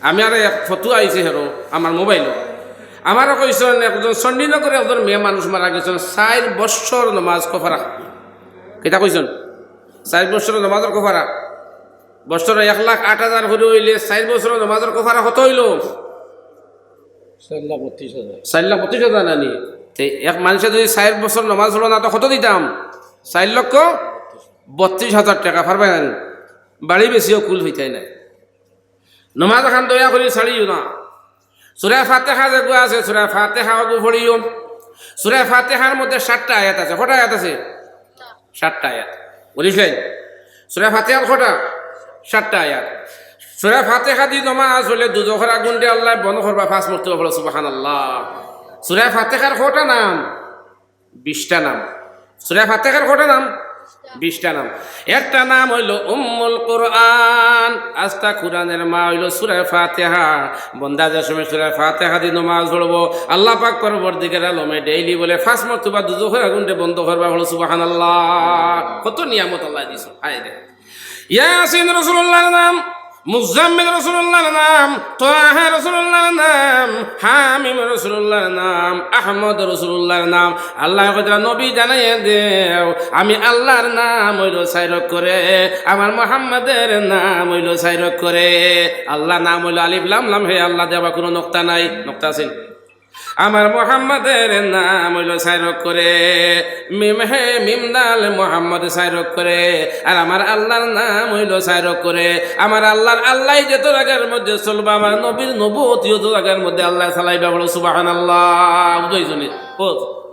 আমি আর এক ফটো আইছে হেরো আমার মোবাইলও আমারও কইছেন একজন চণ্ডীনগরে একজন মেয়ে মানুষ মারা গেছেন 4 বছর নমাজ কফারা কেটা কইছেন 4 বছর নমাজের কফারা বছরে 1,08,000 হইলে হইলে 4 বছর নমাজের কফারা কত হইল 4,32,000 নানি এক মানুষে যদি 4 বছর নমাজ হলো না তো কত দিতাম 4,32,000 টাকা পারবেন বাড়ি বেশিও কুল হইতাই না নমাজ এখন দয়া করে ছাড়িও না সূরা ফাতিহা যে গো আছে সূরা ফাতিহা গো পড়িও সূরা ফাতিহার মধ্যে 7টা আয়াত আছে কটা আয়াত আছে 7টা আয়াত বুঝলেন সূরা ফাতিহার কটা 7টা আয়াত সূরা ফাতিহা দি নমাজ হলে দুজখের আগুন দিয়ে আল্লাহ বন্ধ করবা 5 মর্তবা বলো সুবহানাল্লাহ সূরা ফাতিহার কটা নাম 20টা নাম সূরা ফাতিহার কটা নাম 20টা নাম একটা নাম হইল উম্মুল কুরআন আস্তা কুরআনের মা হইল সূরা ফাতিহা বান্দা যে সময় সূরা ফাতিহা দি নামাজ পড়বো আল্লাহ পাক পরবর্তীকার আলমে ডেইলি বলে 5 মর্তবা দুজখের আগুন দিয়ে বন্ধ করবা বলো সুবহানাল্লাহ কত নিয়ামত আল্লাহ দিয়েছে হায় রে ইয়াসিন রাসূলুল্লাহর নাম মুজাম্মিল রাসূলুল্লাহর নাম তাহা রাসূলুল্লাহর নাম হামিম রাসূলুল্লাহর নাম আহমদ রাসূলুল্লাহর নাম আল্লাহ কইরা নবী জানাইয়া দেও আমি আল্লাহর নাম হইল সাইরক করে আমার মুহাম্মাদের নাম হইল সাইরক করে আল্লাহ নাম হইল আলিফ লাম লাম হে আল্লাহ দেবা কোনো নক্তা নাই নক্তা আছে আমার মুহাম্মাদের নাম হইল সাইরক করে মিম হে মিম দাল মুহাম্মদ সাইরক করে আর আমার আল্লাহর নাম হইল সাইরক করে আমার আল্লাহর আল্লাহ যত জায়গার মধ্যে চলবে আমার নবীর নবুয়ত যত জায়গার মধ্যে আল্লাহ চালাইবা বলো সুবহানাল্লাহ বুঝাইছনি ও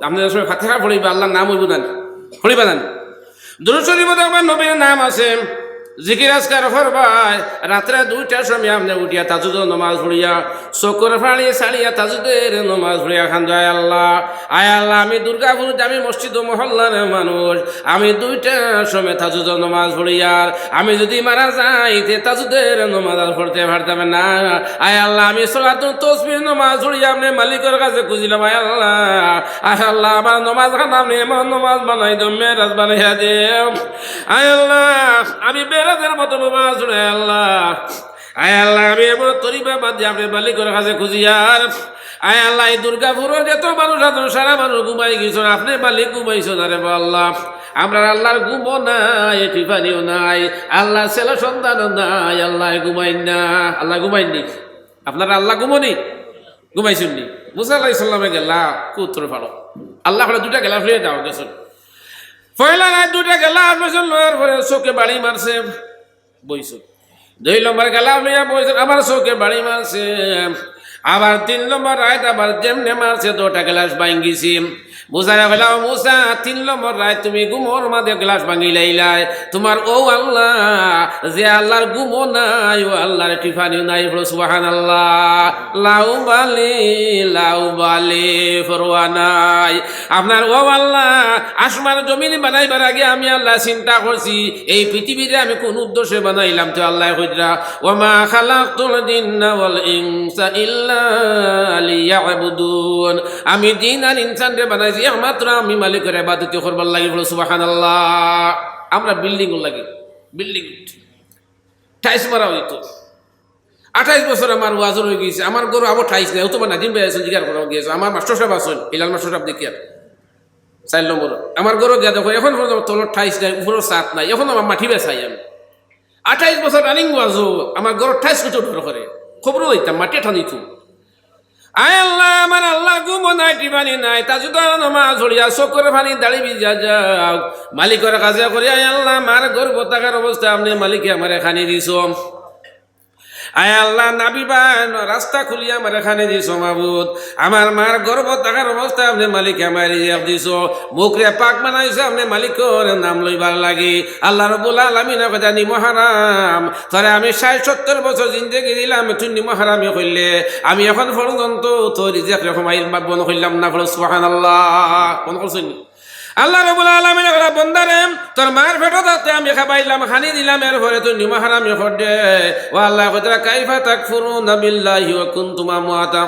আপনাদের সময় ফাতিহা পড়িবা আল্লাহর নাম হইব না পড়িবা না দুরূদ শরীফে দেখবেন নবীর নাম আছে জিকির আজকার করবাই রাত্রে 2টার সময় আপনি উঠিয়া তাজুদের নামাজ পড়িয়া চকুর ফাড়ি ছাড়িয়া তাজুদের নামাজ পড়িয়া খান যায় আল্লাহ আয় আল্লাহ আমি দুর্গাপুর আমি মসজিদ ও মহল্লার মানুষ আমি 2টার সময় তাজুদের নামাজ পড়িয়ার আমি যদি মারা যাই তে তাজুদের নামাজ আর পড়তে পারতাম না আয় আল্লাহ আমি সালাতুত তাসবিহ নামাজ পড়িয়া আপনি মালিকের কাছে খুঁজিলাম আয় আল্লাহ আমার নামাজ খান আপনি এমন নামাজ বানাই দাও মেরাজ বানাইয়া দেও আয় আল্লাহ আমি বেরাদের মতো নামাজ পড়ে আল্লাহ আয় আল্লাহ আমি এমন তরিবা বাদ দিয়ে আপনি মালিকের কাছে খুঁজিয়ার আয় আল্লাহ এই দুর্গাপুরের যত মানুষ আছে সারা মানুষ ঘুমাই গেছো আপনি মালিক ঘুমাইছো না রে আল্লাহ আমরা আল্লাহর ঘুমও নাই টিফানিও নাই আল্লাহ ছেলে সন্তানও নাই আল্লাহ ঘুমাই না আল্লাহ ঘুমাইনি আপনারা আল্লাহ ঘুমনি ঘুমাইছুননি মুসা আলাইহিস সালামে গেলা কুত্তর ফাড়ো আল্লাহ করে 2টা গেলা ফিরে যাও গেছেন পয়লা রাত 2টা গেলা বসে লোয়ার পরে চোখে বাড়ি মারছে বইছ 2 নম্বর গেলা লইয়া বইছে আবার চোখে বাড়ি মারছে আবার 3 নম্বর রাত আবার যেমনে মারছে 2টা গ্লাস ভাঙ্গিছি মুসারা বলা মুসা 3 নম্বর রাত তুমি ঘুমোর মাঝে গ্লাস ভাঙি লাইলাই তোমার ও আল্লাহ যে আল্লাহর ঘুমো নাই ও আল্লাহর টিফানিও নাই সুবহানাল্লাহ লাউ বালি ফরওয়া নাই আপনার ও আল্লাহ আসমান জমিন বানাইবার আগে আমি আল্লাহ চিন্তা করছি এই পৃথিবীতে আমি কোন উদ্দেশ্যে বানাইলাম তো আল্লাহ কইরা ওয়া মা খালাকতুল জিন্না ওয়াল ইনসা ইল্লা লিয়াবুদুন আমি জিন আর ইনসানকে বানাইছি একমাত্র আমি মালিকের ইবাদত করবার লাগি বলো সুবহানাল্লাহ আমরা বিল্ডিং লাগি বিল্ডিং টাইস মারা হইতো 28 বছর আমার ওয়াজর হয়ে গেছে আমার গরু আবার ঠাইস নাই অথবা নাজিম ভাই আছে জিজ্ঞাসা করা গিয়েছে আমার মাস্টার সাহেব আসেন হিলাল মাস্টার সাহেব দেখিয়া 4 নম্বর আমার গরু গিয়া দেখো এখন তলর ঠাইস নাই উপরের সাত নাই এখন আমার মাটি বেসাই আমি 28 বছর রানিং ওয়াজো আমার গরু ঠাইস কিছু ধর করে খবরও দিতাম মাটি ঠানিত আয় আল্লাহ আমার আল্লাহ ঘুমো নাই টিবানি নাই তাজুদার নামাজ পড়িয়া চোখের পানি দাড়ি ভিজা যাও মালিকের কাছে করি আয় আল্লাহ আমার গর্ব থাকার অবস্থা আপনি মালিকে আমার এখানে দিছ আয় আল্লাহ নাবিবান রাস্তা খুলিয়া আমার এখানে দিছ মাবুদ আমার মার গর্ব থাকার অবস্থা আপনি মালিকে আমার দিছ মুখরে পাক বানাইছে আপনি মালিকের নাম লইবার লাগি আল্লাহ রাব্বুল আলামিন কথা নিমো হারাম তরে আমি 60-70 বছর জিন্দেগি দিলাম তুই নিমো হারামি কইলে আমি এখন পর্যন্ত তোর রিজিক রকম বন কইলাম না সুবহানাল্লাহ কোন করছেন আল্লাহ রাব্বুল আলামিন কইরা বান্দারে তোর মার পেটতে আমি খাবাইলাম খানি দিলাম এর পরে তুই নিমা হারামি করদে ও আল্লাহ কইরা কাইফা তাকফুরুনা বিল্লাহি ওয়া কুনতুম আমওয়াতা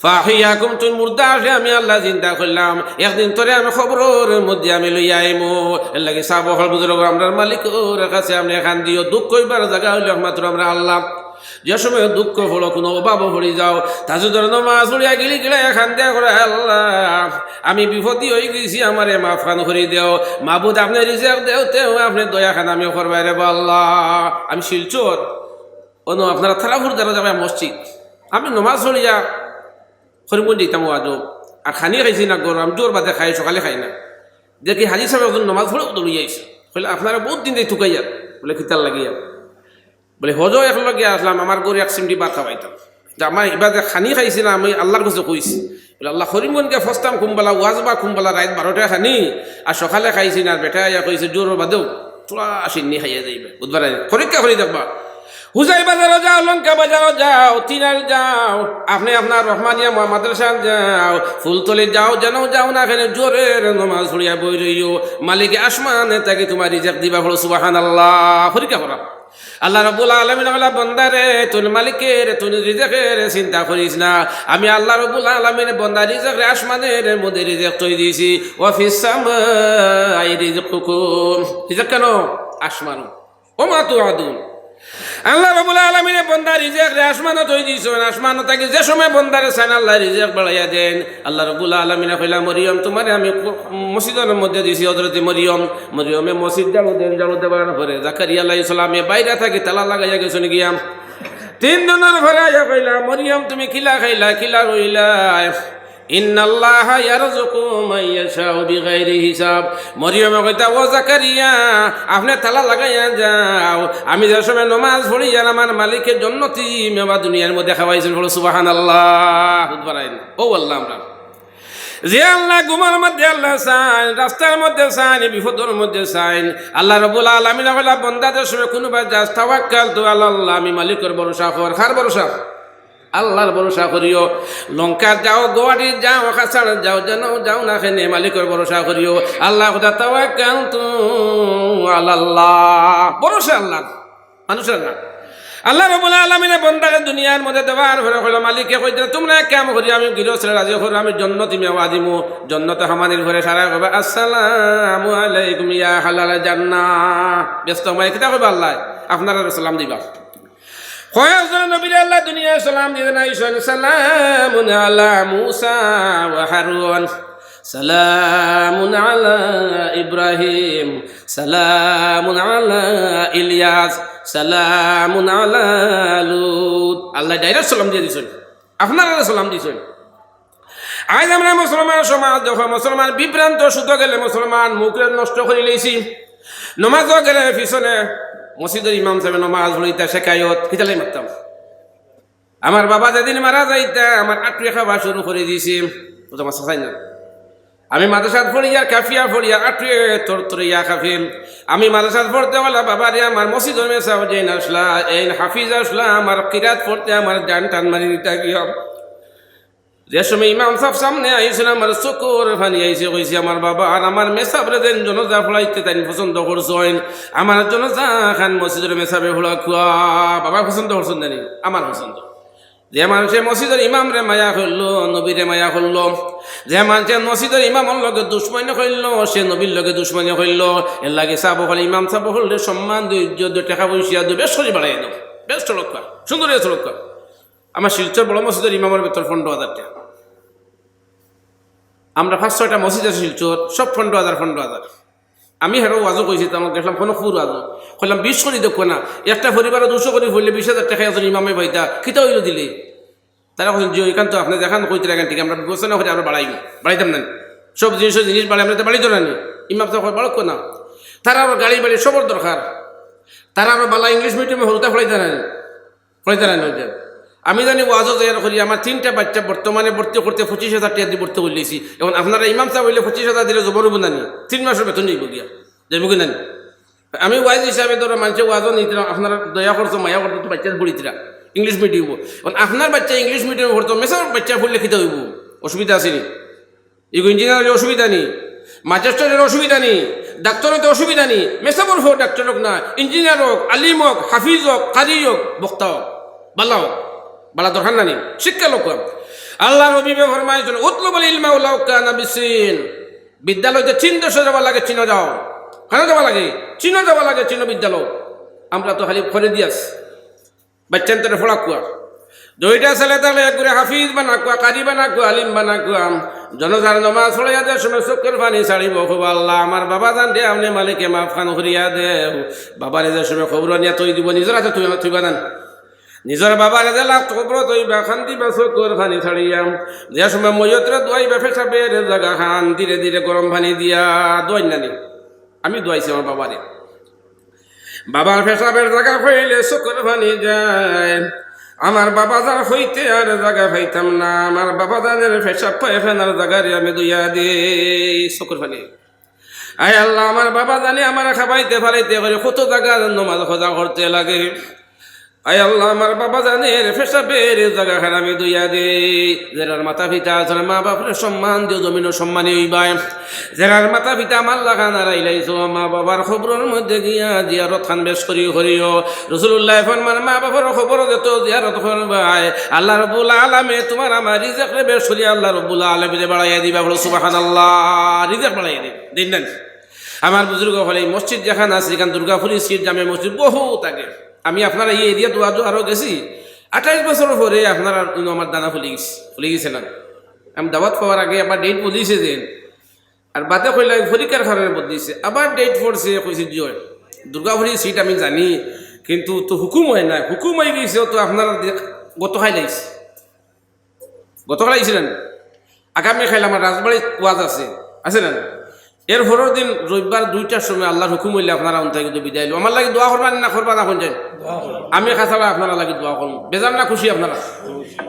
ফাহিয়াকুম তুই মুর্দা আসে আমি আল্লাহ চিন্তা করলাম একদিন তোরে আমি খবরের মধ্যে আমি লইয়া আইমু এর লাগি সাবহল বুজুর্গ আমরার মালিকের কাছে আপনি এখান দিও দুঃখ কইবার জায়গা হইল একমাত্র আমরা আল্লাহ যে সময় দুঃখ হলো কোনো অভাব হয়ে যাও তাজুদের নামাজ পড়িয়া গিলি গিলে এখান দেয়া করে আল্লাহ আমি বিপদী হয়ে গেছি আমারে মাফ খান করে দেও মাহবুদ আপনি রিজার্ভ দেও তেও আপনি দয়া খান আমি করবাই রে আল্লাহ আমি শিলচর অন্য আপনারা থালাফুর দ্বারা যাবে মসজিদ আমি নমাজ পড়িয়া হরিমন দিতাম আজও আর খানি খাইছি না গরম জোর বাদে খাই সকালে খাই না দেখি হাজি সাহেব একজন নমাজ পড়ে দৌড়িয়ে আইসে বলে আপনারা বহুত দিন দিয়ে থুকাইয়া বলে খিতার লাগিয়া বলে হজও একলগে আসলাম আমার গরু এক সিমটি ভাত খাওয়াইতাম আমার এবার যে খানি খাইছি না আমি আল্লাহর কাছে কইছি বলে আল্লাহ হরিমনকে ফস্তাম কুম্বালা ওয়াজ বা কুম্বালা রাত 12টায় খানি আর সকালে খাইছি না বেটা ইয়া কইছে জোর বাদেও তোরা আসেননি খাইয়া যাইবে বুধবার পরীক্ষা করে দেখবা হুজাই বাজারও যাও লঙ্কা বাজারও যাও তিনাল যাও আপনি আপনার রহমানিয়া মাদ্রাসা যাও ফুলতলি যাও যেন যাও না এখানে জোরের নমাজ পড়িয়া বই রইও মালিকে আসমানে তাকে তোমার রিজাক দিবা হলো সুবহানাল্লাহ পরীক্ষা করা আল্লাহ রাব্বুল আলামিন বলা বান্দারে তুই মালিকের তুই রিজাকের চিন্তা করিস না আমি আল্লাহ রাব্বুল আলামিন বান্দা রিজাকের আসমানের মধ্যে রিজাক তৈরি দিয়েছি ওয়া ফিস সামাই রিজকুকুম রিজাক কেন আসমান ও মা তুআদুন আল্লাহ রাব্বুল আলামিনের বান্দা রিজিক আসমানে তৈরি দিয়েছেন আসমানে থেকে যে সময় বান্দারে চান আল্লাহ রিজিক বাড়াইয়া দেন আল্লাহ রাব্বুল আলামিন কইলা মরিয়ম তোমারে আমি মসজিদের মধ্যে দিয়েছি হযরত মরিয়মে মসজিদ জালু দেবার পরে জাকারিয়া আলাইহিস সালামে বাইরে থাকি তালা লাগাইয়া গেছেন গিয়া 3 দিনের পরে আয়া কইলা মরিয়ম তুমি কিলা খাইলা কিলা রইলা ইন্নাল্লাহা ইয়ারযুকু মান ইয়াশাউ বিগাইরি হিসাব মরিয়ম কইতা ও জাকারিয়া আপনি তালা লাগাইয়া যাও আমি যে সময় নামাজ পড়ি আর আমার মালিকের জান্নাতি মেওয়া দুনিয়ার মধ্যে খাওয়াইছেন বলো সুবহানাল্লাহ বুঝবারাইন ও আল্লাহ আমরা যে আল্লাহ গুমার মধ্যে আল্লাহ চান রাস্তার মধ্যে চান বিপদের মধ্যে চান আল্লাহ রাব্বুল আলামিন বলা বান্দাদের সময় কোনোবা যাস তাওয়াক্কাল তু আল্লাহ আমি মালিকের ভরসা কর কার ভরসা আল্লাহর ভরসা করিও লঙ্কার যাও গোয়াটি যাও কাছাড় যাও যেন যাও না খেনে মালিকের ভরসা করিও আল্লাহ কথা তাওয়াক্কালতু আলাল্লাহ ভরসা আল্লাহ মানুষের না আল্লাহ রাব্বুল আলামিনের বান্দাকে দুনিয়ার মধ্যে দেওয়ার পরে কইলো মালিকে কইতে তোমরা কাম করি আমি গিরসলে রাজি করি আমি জান্নাতি মেওয়া দিমু জান্নাতে হামানির ঘরে সারা কইবা আসসালামু আলাইকুম ইয়া হালাল জান্নাহ ব্যস্ত মাই কিতা কইবা আল্লাহ আপনারা সালাম দিবা কয়েকজন নবীর আল্লাহ দুনিয়ায় সালাম দিলেন আইসেন সালামুন আলা মুসা ওয়া হারুন সালামুন আলা ইব্রাহিম সালামুন আলা ইলিয়াস সালামুন আলা লুত আল্লাহ ডাইরেক্ট সালাম দিয়ে দিয়েছেন আপনারা সালাম দিয়েছেন আজ আমরা মুসলমান সমাজ দেখো মুসলমান বিভ্রান্ত শুধু গেলে মুসলমান মুখে নষ্ট করে লইছি নমাজও গেলে পিছনে মসজিদের ইমাম সাহেব নমাজ পড়িতা শেখায়ত কিতালাই মারতাম আমার বাবা যেদিন মারা যাইতা আমার আটুয়ে খাওয়া শুরু করে দিয়েছি তোমার সাসাই না আমি মাদ্রাসাত পড়িয়া কাফিয়া পড়িয়া আটুয়ে তরতরিয়া কাফিম আমি মাদ্রাসাত পড়তে বলা বাবা রে আমার মসজিদের মেসাও যে আসলা এই হাফিজ আসলা আমার কিরাত পড়তে আমার ডান টান মারি দিতা গিয়া যে সময় ইমাম সাহেব সামনে আইছিল আমার চকুর ফানি আইসে কইছে আমার বাবা আর আমার মেসাবরে দেন জনজা ফলাইতে তাই পছন্দ করছেন আমার জনজা খান মসজিদের মেসাবে ফলা খুয়া বাবা পছন্দ করছেন জানি আমার পছন্দ যে মানুষে মসজিদের ইমাম রে মায়া করলো নবীরে মায়া করলো যে মানুষে মসজিদের ইমামের লগে দুশ্মনী করলো সে নবীর লগে দুশ্মনী করলো এর লাগে চাব হলে ইমাম চাব হলে সম্মান ধৈর্য টাকা পয়সা বেশ করে বাড়াই দাও বেশ চলক্কা সুন্দর চলক্কা আমার শিলচর বড় মসজিদের ইমামের ভেতর 15,000 টাকা আমরা 5-6টা মসজিদ আছে শিলচর সব 15,000 আমি হেরো ওয়াজও কইছি আমার গেলাম কোনো ফুর ওয়াজও কইলাম 20 করে দেখো না একটা পরিবারে 200 করে হইলে 20,000 টাকা একজন ইমামে পাইতা কিতা হইলো দিলে তারা কইছেন যে এখান তো আপনি দেখান কইতে রাখেন ঠিক আমরা বিবেচনা করে আমরা বাড়াইতাম না সব জিনিস বাড়াই আমরা তো বাড়াইতো না ইমাম সাহেব বাড়ক না তারা আবার গাড়ি বাড়ি সবর দরকার তারা আবার বালা ইংলিশ মিডিয়ামে হলতা ফলাইতে না আমি জানি ওয়াজও তৈরি করি আমার 3টা বাচ্চা বর্তমানে ভর্তি করতে 25,000 টাকা দিয়ে ভর্তি করলেছি এখন আপনারা ইমাম সাহেব হইলে 25,000 দিলে জবর হবো নানি 3 মাসের বেতন নিব গিয়া যাইব কি নানি আমি ওয়াইজ হিসাবে ধরো মানুষের ওয়াজও নিতাম আপনারা দয়া করছো মায়া করতো তো বাচ্চা পড়িতরা ইংলিশ মিডিয়াম এখন আপনার বাচ্চা ইংলিশ মিডিয়ামে পড়তো মেসার বাচ্চা পড়লে খেতে হইব অসুবিধা আসেনি এগুলো ইঞ্জিনিয়ারের অসুবিধা নেই মাস্টারের অসুবিধা নেই ডাক্তারের তো অসুবিধা নেই মেসাবর হোক ডাক্তার হোক না ইঞ্জিনিয়ার হোক আলিম হোক হাফিজ হোক কারি হোক বক্তা হোক বাল্লা হোক বালা দরকার নানি শিক্ষা লোক আল্লাহ নবী ফরমাইছেন উতলুবুল ইলমা ওয়ালাউ কানা বিসিন বিদ্যালয়তে চীন দেশে যাওয়া লাগে চীন যাও কেন যাওয়া লাগে চীন যাওয়া লাগে চীন বিদ্যালয় আমরা তো খালি ফরে দিয়াস বাচ্চান তোরে ফোড়া কুয়া দুইটা ছেলে তাহলে একগুড়ে হাফিজ বানা কুয়া কারি বানা কুয়া আলিম বানা কুয়া জনতার নমাজ পড়াইয়া দে সময় চোখের পানি ছাড়িব খুব আল্লাহ আমার বাবা জান দে আপনি মালিকে মাফ খান করিয়া দে বাবারে যে সময় খবর নিয়ে তৈ দিব নিজের হাতে তুইবা দেন নিজের বাবারে যে লাভ খবর তৈবা খান দিবা চোখের পানি ছাড়িয়া যে সময় ময়ত্রে দোয়াইবা ফেসাবের জায়গা খান ধীরে ধীরে গরম পানি দিয়া দোয়াই নানি আমি দোয়াইছি আমার বাবারে বাবার ফেসাবের জায়গা হইলে চোখের পানি যায় আমার বাবা যার হইতে আর জায়গা পাইতাম না আমার বাবা জানের ফেসাব পায়খানার জায়গারে আমি দুইয়া দিই চোখের পানি আয় আল্লাহ আমার বাবা জানি আমার খাবাইতে ফালাইতে করে কত জায়গা নমাজ খোঁজা করতে লাগে আয় আল্লাহ আমার বাবা জানের ফেসাবের জায়গা খান আমি দুইয়া দিই যার মাতা পিতা যার মা বাপের সম্মান দিও জমিনের সম্মানী হইবাই যার মাতা পিতা মাল্লা খান আইলাইছো মা বাবার খবরের মধ্যে গিয়া জিয়ারত খান বেশ করিও রাসূলুল্লাহ ফরমান মা বাবার খবর যত জিয়ারত করবাই আল্লাহ রাব্বুল আলামিন তোমার আমার রিজিক বেশ করি আল্লাহ রাব্বুল আলামিন বাড়াইয়া দিবা বলো সুবহানাল্লাহ রিজিক বাড়াইয়া দিন দেন আমার বুজুর্গ হলে মসজিদ যেখানে আছে এখানে দুর্গাপুরি সিট জামে মসজিদ বহুত আগে আমি আপনারা এই এরিয়া দোয়া আরও গেছি 28 বছর পরে আপনারা আমার দানা ফুলে গেছে না আমি দাওয়াত পাওয়ার আগে আবার ডেট বদলিছে যে আর বাদে কইলে পরীক্ষার কারণে বদলিছে আবার ডেট পড়ছে কইছে জয় দুর্গাপুরি সিট আমি জানি কিন্তু তো হুকুম হয় না হুকুম হয়ে গেছে তো আপনারা গতকাল আইছিলেন আগামী খাইলে আমার রাজবাড়ি ওয়াজ আছে না এর পরের দিন রবিবার 2টার সময় আল্লাহর হুকুম হইলে আপনারা অন্ত কিন্তু বিদায় লো আমার লাগে দোয়া করবেন না করবা না কোন যাই আমি খাসাড়া আপনারা লাগে দোয়া করুন বেজার না খুশি আপনারা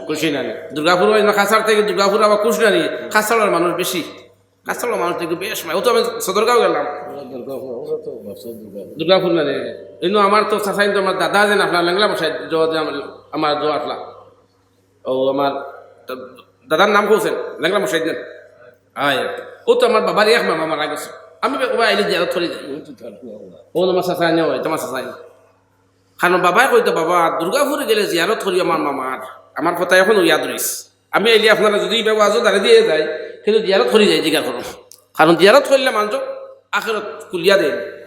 খুশি না দুর্গাপুর খাসার থেকে দুর্গাপুর আবার খুশি না খাসাড়ার মানুষ বেশি খাসাড়ার মানুষ থেকে বেশ ও তো আমি সদরগাঁও গেলাম দুর্গাপুর না এই আমার তো চাচাইন তো আমার দাদা যেন আপনার লেংলা বসাই আমার দোয়া আসলা ও আমার দাদার নাম কৌছেন লেংলা বসাই দেন আয় ও তো আমার বাবার এক মামা মারা গেছে আমি ওবা আইলে জিয়ারত করে যাই ও তোমার চাচাই নেওয়া হয় তোমার চাচাই কারণ বাবাই কইতো বাবা দুর্গাপুরে গেলে জিয়ারত করি আমার মামার আমার কথা এখন ইয়াদ রয়েছে আমি আইলে আপনারা যদি ব্যবহার দাঁড়িয়ে দিয়ে যায় কিন্তু জিয়ারত করে যাই জিজ্ঞাসা করুন কারণ জিয়ারত করলে মানুষ আখেরত কুলিয়া দেয়